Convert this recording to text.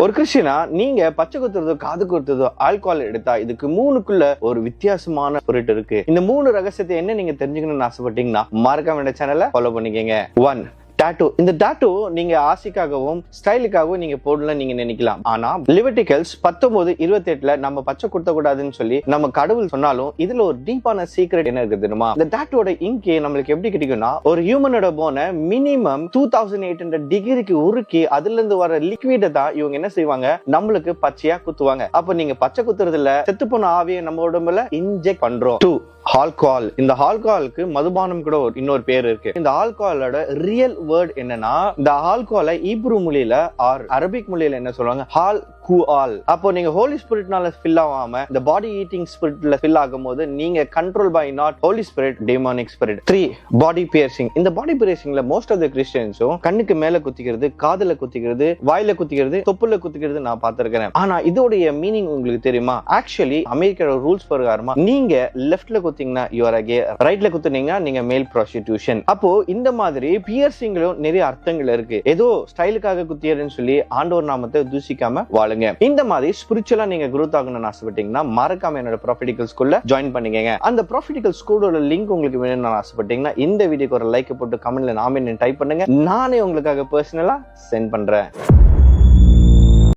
ஒரு கிறிஸ்டியனா நீங்க பச்சை குத்துறதோ காது குத்துறதோ ஆல்கஹால் எடுத்தா இதுக்கு மூணுக்குள்ள ஒரு வித்தியாசமான பொருட் இருக்கு. இந்த மூணு ரகசியத்தை என்ன நீங்க தெரிஞ்சுக்கணும்னு ஆசைப்பட்டீங்கன்னா மறக்காம இந்த சேனலை ஃபாலோ பண்ணிக்கங்க. 1. டாட்டூ. இந்த டாட்டூ நீங்க ஆசைக்காகவும் ஸ்டைலுக்காகவும் நீங்க போடலாம் நீங்க நினைக்கலாம். ஆனா லிவிட்டிகல்ஸ் 19:28 நம்ம பச்சை குத்த கூடாதுன்னு சொல்லி நம்ம கடவுள் சொன்னாலும் இதுல ஒரு டீப்பான சீக்ரெட் என்ன இருக்கு தெரியுமா? இந்த டாட்டூவோட இங்கே நம்மளுக்கு எப்படி கிடைக்கும்னா, ஒரு ஹியூமனோட போனை மினிமம் 2800 டிகிரிக்கு உருக்கி அதுல இருந்து வர லிக்விட தான் இவங்க என்ன செய்வாங்க, நம்மளுக்கு பச்சையா குத்துவாங்க. அப்ப நீங்க பச்சை குத்துறதுல செத்து போன ஆவியை நம்ம உடம்புல இன்ஜெக்ட் பண்றோம். 2. ஆல்கஹால். இந்த ஆல்கஹாலுக்கு மதுபானம் கூட இன்னொரு பேர் இருக்கு. இந்த ஆல்கஹாலோட ரியல் வேர்ட் என்னன்னா, இந்த ஆல்கஹாலை ஈப்ரு மொழியில ஆர் அரபிக் மொழியில என்ன சொல்லுவாங்க, ஆல்கஹால். அப்போ நீங்க ஹோலி ஸ்பிரிட்னால ஃபில் ஆகாம இந்த பாடி ஈட்டிங் ஸ்பிரிட்ல ஃபில் ஆகும்போது நீங்க control by not holy spirit, demonic spirit. 3. Body piercing. இந்த பாடி பியர்சிங்ல மோஸ்ட் ஆஃப் த கிறிஸ்டியன்ஸும் கண்ணுக்கு மேல குத்திக்கிறது, காதுல குத்திக்கிறது, வாயில குத்திக்கிறது, தொப்புல குத்திக்கிறது நான் பார்த்திருக்கேன். ஆனா இதோடைய மீனிங் உங்களுக்கு தெரியுமா? ஆக்சுவலி அமெரிக்கா ரூல்ஸ் பிரகாரமா நீங்க லெஃப்ட்ல குத்திங்கன்னா you are a gay, ரைட்ல குத்துனீங்கன்னா நீங்க மேல் ப்ராஸ்டிடியூஷன். அப்போ இந்த மாதிரி பியர்சிங்லயும் நிறைய அர்த்தங்கள் இருக்கு. ஏதோ ஸ்டைலுக்காக குத்தியதுன்னு சொல்லி ஆண்டவர் நாமத்தை தூசிக்காம வாழுங்க. இந்த மாதிரி ஸ்பிரிச்சுவலா நீங்க growth ஆகணும்னு ஆசைப்பட்டீங்கன்னா மறக்காம என்னோட ப்ராஃபிட்டிக்கல் ஸ்கூல்ல ஜாயின் பண்ணிக்கங்க. அந்த ப்ராஃபிட்டிக்கல் ஸ்கூலோட லிங்க் உங்களுக்கு வேணும்னு ஆசைப்பட்டீங்கன்னா இந்த வீடியோக்கு ஒரு லைக் போட்டு கமெண்ட்ல நாமினேட் டைப் பண்ணுங்க. நானே உங்களுக்காக பர்சனலா சென்ட் பண்றேன்.